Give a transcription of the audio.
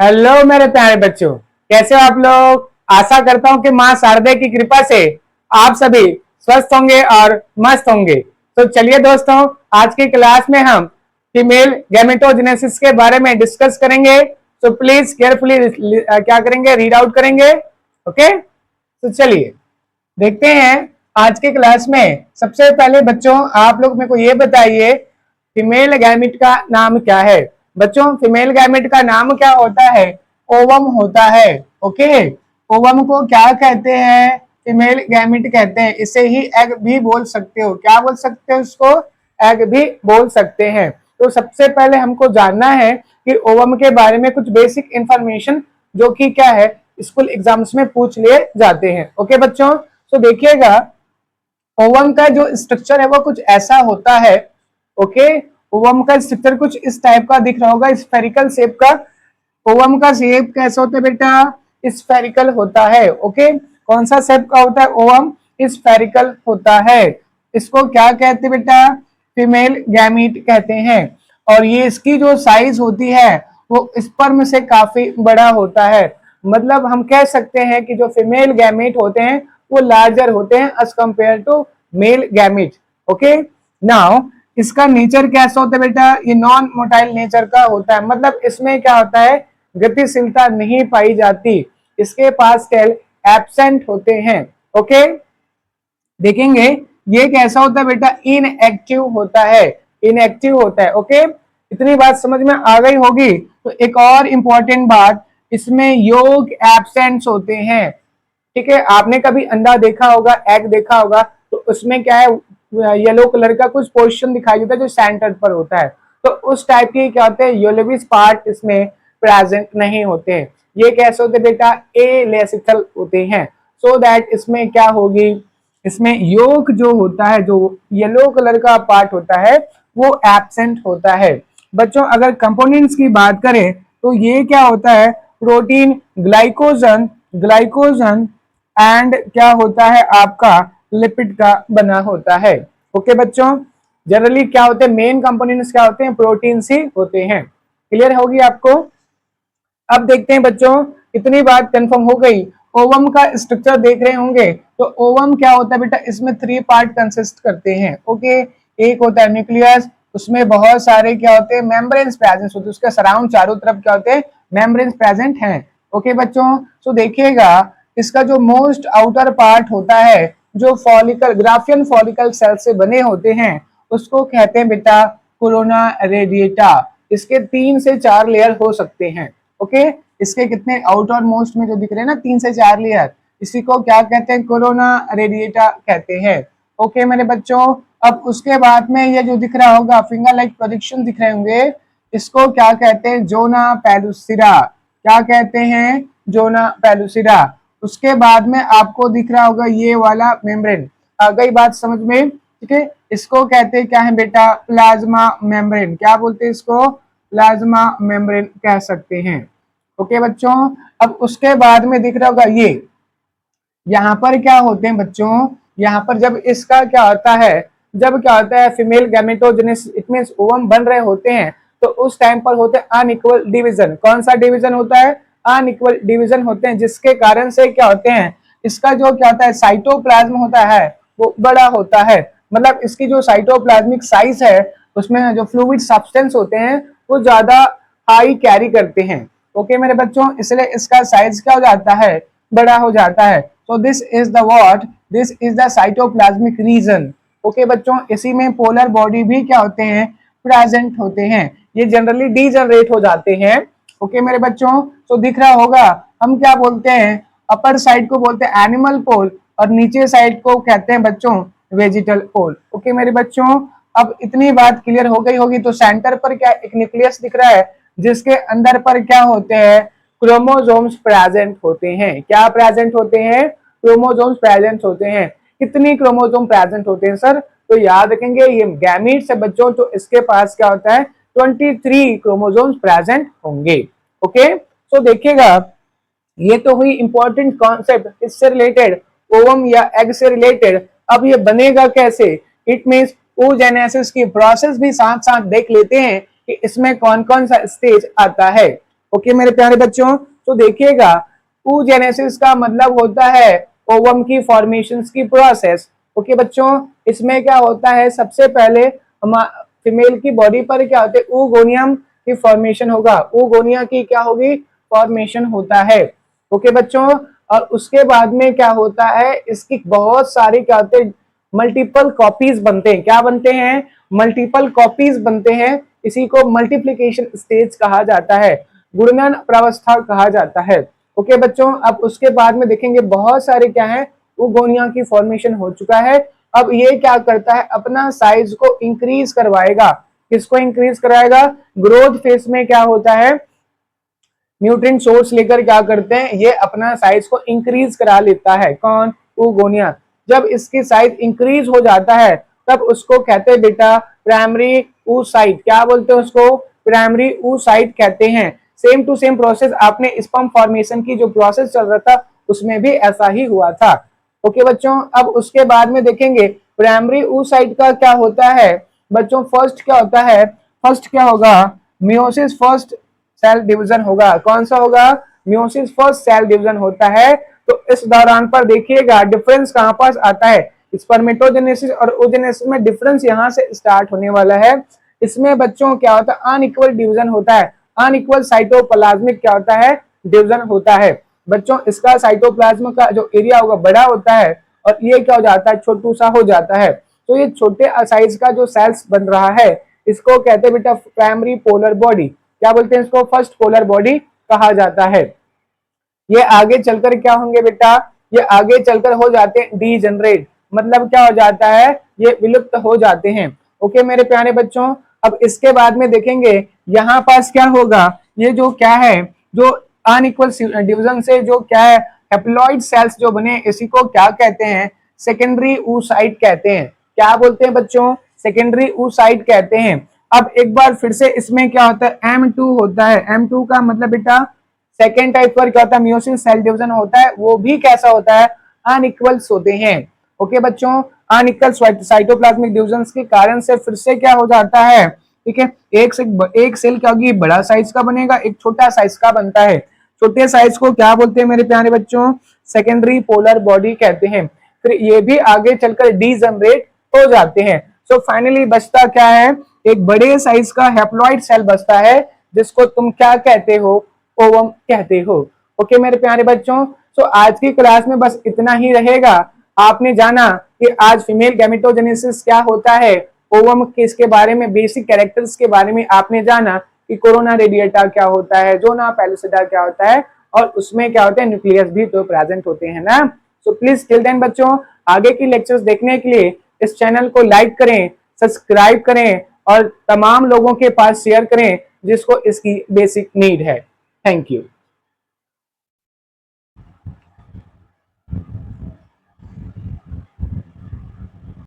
Hello मेरे प्यारे बच्चों, कैसे हो आप लोग। आशा करता हूं कि माँ शारदे की कृपा से आप सभी स्वस्थ होंगे और मस्त होंगे। तो चलिए दोस्तों, आज की क्लास में हम फीमेल गैमेटोजेनेसिस के बारे में डिस्कस करेंगे। तो प्लीज केयरफुली क्या करेंगे, रीड आउट करेंगे। ओके, तो चलिए देखते हैं आज के क्लास में। सबसे पहले बच्चों, आप लोग मेरे को ये बताइए, फीमेल गैमेट का नाम क्या है। बच्चों, फीमेल गैमेट का नाम क्या होता है? ओवम होता है। ओके, ओवम को क्या कहते हैं? फीमेल गैमेट कहते हैं। इसे ही एग भी बोल सकते हो। क्या बोल सकते हो इसको? एग भी बोल सकते हैं। तो सबसे पहले हमको जानना है कि ओवम के बारे में कुछ बेसिक इंफॉर्मेशन, जो कि क्या है, स्कूल एग्जाम्स में पूछ लिए जाते हैं। ओके बच्चों, तो देखिएगा, ओवम का जो स्ट्रक्चर है वो कुछ ऐसा होता है। ओके, ओवम का स्ट्रक्चर कुछ इस टाइप का दिख रहा होगा, स्फेरिकल शेप का। ओवम का शेप कैसा होता है बेटा? स्फेरिकल होता है। ओके, कौन सा शेप का होता है ओवम? स्फेरिकल होता है। इसको क्या कहते हैं बेटा? फीमेल गैमीट कहते हैं। और ये इसकी जो साइज होती है वो स्पर्म से काफी बड़ा होता है। मतलब हम कह सकते हैं कि जो फीमेल गैमीट होते हैं वो लार्जर होते हैं as compare to male gamete. Okay, now इसका नेचर कैसा होता है बेटा? ये नॉन मोटाइल नेचर का होता है। मतलब इसमें क्या होता है, गतिशीलता नहीं पाई जाती। इसके पास सेल एब्सेंट होते हैं। ओके, देखेंगे ये कैसा होता है बेटा? इनएक्टिव होता है। इनएक्टिव होता है। ओके, इतनी बात समझ में आ गई होगी। तो एक और इंपॉर्टेंट बात, इसमें योग एब्सेंट होते हैं। ठीक है, आपने कभी अंडा देखा होगा, एग देखा होगा, तो उसमें क्या है, येलो कलर का कुछ पोर्शन दिखाई देता है जो सेंटर पर होता है। तो उस टाइप के क्या होते हैं, येलोविश पार्ट इसमें प्रेजेंट नहीं होते हैं। ये कैसे होते बेटा? एलेसिथल होते हैं। सो दैट इसमें क्या होगी, इसमें योग जो होता है, जो येलो कलर का पार्ट होता है, वो एब्सेंट होता है। बच्चों, अगर कंपोनेंट्स की बात करें तो ये क्या होता है? प्रोटीन, ग्लाइकोजन, ग्लाइकोजन एंड क्या होता है आपका, लिपिड का बना होता है। ओके बच्चों, जनरली क्या होते हैं, मेन कंपोनेंट्स क्या होते हैं? प्रोटीन ही होते हैं। क्लियर होगी आपको? अब देखते हैं बच्चों, इतनी बात कंफर्म हो गई। ओवम का स्ट्रक्चर देख रहे होंगे। तो ओवम क्या होता है बेटा? इसमें 3 पार्ट कंसिस्ट करते हैं। ओके, एक होता है न्यूक्लियस, उसमें बहुत सारे क्या होते हैं, मेम्ब्रेन्स प्रेजेंट होते हैं। उसके सराउंड चारों तरफ क्या होते हैं? मेम्ब्रेन्स प्रेजेंट हैं। ओके बच्चों, तो देखिएगा, इसका जो मोस्ट आउटर पार्ट होता है, जो फॉलिकल, ग्राफियन फॉलिकल सेल से बने होते हैं, उसको कहते हैं बेटा कोरोना रेडिएटा। इसके 3 से 4 लेयर हो सकते हैं। ओके, इसके कितने आउटर मोस्ट में जो दिख रहे हैं ना, 3 से 4 लेयर, इसी को क्या कहते हैं? कोरोना रेडिएटा कहते हैं। ओके मेरे बच्चों, अब उसके बाद में ये जो दिख रहा होगा, फिंगर लाइक प्रोजेक्शन दिख रहे होंगे, इसको क्या कहते हैं? जोना पेलुसिरा। क्या कहते हैं? जोना पेलुसिरा। उसके बाद में आपको दिख रहा होगा ये वाला मेम्ब्रेन। आ गई बात समझ में? ठीक है, इसको कहते हैं क्या है बेटा? Plasma membrane. क्या बोलते हैं इसको? प्लाज्मा मेम्ब्रेन कह सकते हैं। ओके बच्चों, अब उसके बाद में दिख रहा होगा ये, यहाँ पर क्या होते हैं बच्चों, यहाँ पर जब इसका क्या होता है, जब क्या होता है female gametogenesis, it means ovum बन रहे होते हैं, तो उस टाइम पर होते हैं अनइक्वल डिवीजन। कौन सा डिवीजन होता है? अनइक्वल डिवीजन होते हैं, जिसके कारण से क्या होते हैं, इसका जो क्या होता है, साइटोप्लाज्म होता है, वो बड़ा होता है। मतलब इसकी जो साइटोप्लाज्मिक साइज है, उसमें जो फ्लूइड सब्सटेंस होते हैं वो ज्यादा हाई कैरी करते हैं। ओके मेरे बच्चों, इसलिए इसका साइज क्या हो जाता है? बड़ा हो जाता है। So this is the what? This is the cytoplasmic region. Okay बच्चों, इसी में पोलर बॉडी भी क्या होते हैं? प्रेजेंट होते हैं। ये जनरली डीजनरेट हो जाते हैं। ओके मेरे बच्चों, तो दिख रहा होगा, हम क्या बोलते हैं? अपर साइड को बोलते हैं एनिमल पोल, और नीचे साइड को कहते हैं बच्चों वेजिटल पोल। ओके मेरे बच्चों, अब इतनी बात क्लियर हो गई होगी। तो सेंटर पर क्या एक न्यूक्लियस दिख रहा है, जिसके अंदर पर क्या होते हैं? क्रोमोसोम्स प्रेजेंट होते हैं। क्या प्रेजेंट होते हैं? क्रोमोसोम्स प्रेजेंट होते हैं। कितनी क्रोमोसोम प्रेजेंट होते हैं सर? तो याद रखेंगे, ये गैमीट्स है बच्चों, तो इसके पास क्या होता है? 23 क्रोमोसोम्स प्रेजेंट होंगे। ओके, तो देखिएगा, ये तो हुई इंपॉर्टेंट कॉन्सेप्ट, इससे रिलेटेड, ओवम या एग से रिलेटेड। अब ये बनेगा कैसे? इट मींस oogenesis की प्रोसेस भी साथ साथ देख लेते हैं कि इसमें कौन कौन सा स्टेज आता है। ओके मेरे प्यारे बच्चों, तो देखिएगा oogenesis का मतलब होता है ओवम की फॉर्मेशन की प्रोसेस। ओके बच्चों, इसमें क्या होता है, सबसे पहले फीमेल की बॉडी पर क्या होता है, oogoनियम की फॉर्मेशन होगा, oogonia की क्या होगी, फॉर्मेशन होता है। ओके बच्चों, और उसके बाद में क्या होता है, इसकी बहुत सारी क्या होते हैं, मल्टीपल कॉपीज बनते हैं। क्या बनते हैं, मल्टीपल कॉपीज बनते हैं। इसी को मल्टीप्लिकेशन स्टेज कहा जाता है, गुणन प्रावस्था कहा जाता है। ओके बच्चों, अब उसके बाद में देखेंगे बहुत सारे क्या है, oogonia की फॉर्मेशन हो चुका है। अब ये क्या करता है, अपना साइज को इंक्रीज करवाएगा। किसको इंक्रीज कराएगा, ग्रोथ फेज में क्या होता है, न्यूट्रिएंट सोर्स लेकर क्या करते हैं, ये अपना साइज को इंक्रीज करा लेता है। कौन, oogonia। जब इसकी साइज इंक्रीज हो जाता है तब उसको कहते हैं बेटा प्राइमरी oocyte। क्या बोलते हैं उसको, प्राइमरी oocyte कहते हैं। सेम टू सेम प्रोसेस आपने स्पर्म फॉर्मेशन की जो प्रोसेस चल रहा था उसमें भी ऐसा ही हुआ था। ओके बच्चों, अब उसके बाद में देखेंगे प्राइमरी oocyte का क्या होता है बच्चों। फर्स्ट क्या होता है, फर्स्ट क्या होगा, मियोसिस फर्स्ट सेल डिवीजन होगा। कौन सा होगा, मियोसिस फर्स्ट सेल डिवीजन होता है। तो इस दौरान पर देखिएगा डिफरेंस कहां पास आता है, स्पर्मेटोजेनेसिस और oogenesis में डिफरेंस यहां से स्टार्ट होने वाला है। इसमें बच्चों क्या होता है, अनइक्वल डिवीजन होता है, अनइक्वल साइटोप्लाज्मिक क्या होता है, डिवीजन होता है। बच्चों इसका साइटोप्लाज्म का जो एरिया होगा बड़ा होता है और ये क्या हो जाता है, छोटू सा हो जाता है। तो ये छोटे साइज का जो सेल्स बन रहा है इसको कहते हैं बेटा प्राइमरी पोलर बॉडी। क्या बोलते हैं इसको, फर्स्ट पोलर बॉडी कहा जाता है। ये आगे चलकर क्या होंगे बेटा, ये आगे चलकर हो जाते हैं डीजनरेट, मतलब क्या हो जाता है, ये विलुप्त हो जाते हैं। ओके मेरे प्यारे बच्चों, अब इसके बाद में देखेंगे यहाँ पास क्या होगा, ये जो क्या है, जो अनइक्वल डिवीजन से जो क्या है हैप्लॉइड सेल्स जो बने इसी को क्या कहते हैं, सेकेंडरी oocyte कहते हैं। क्या बोलते हैं बच्चों, सेकेंडरी oocyte कहते हैं। अब एक बार फिर से इसमें क्या होता है, M2 होता है। M2 का मतलब बेटा सेकेंड टाइप पर क्या होता है, मियोसिस सेल डिवीजन होता है, वो भी कैसा होता है, अनइक्वल्स होते हैं। ओके बच्चों, अनइक्वल साइटोप्लाज्मिक डिवीजन के कारण से फिर से क्या हो जाता है, ठीक है, एक सेल क्या होगी, बड़ा साइज का बनेगा, एक छोटा साइज का बनता है। छोटे साइज को क्या बोलते हैं मेरे प्यारे बच्चों, सेकेंडरी पोलर बॉडी कहते हैं। फिर ये भी आगे चलकर डीजनरेट हो जाते हैं। सो फाइनली बचता क्या है, एक बड़े साइज का हैप्लॉइड सेल बचता है जिसको तुम क्या कहते हो, ओवम कहते हो। ओके मेरे प्यारे बच्चों, सो आज की क्लास में बस इतना ही रहेगा। आपने जाना कि आज फीमेल गैमेटोजेनेसिस क्या होता है, ओवम के इसके बारे में बेसिक कैरेक्टर्स के बारे में आपने जाना कि कोरोना रेडिएटा क्या होता है, जोना पैलिसिडा क्या होता है, और उसमें क्या होता है, न्यूक्लियस भी तो प्रेजेंट होते हैं ना। सो प्लीज टिल देन बच्चों, आगे की लेक्चर्स देखने के लिए इस चैनल को लाइक करें, सब्सक्राइब करें और तमाम लोगों के पास शेयर करें जिसको इसकी बेसिक नीड है। Thank you.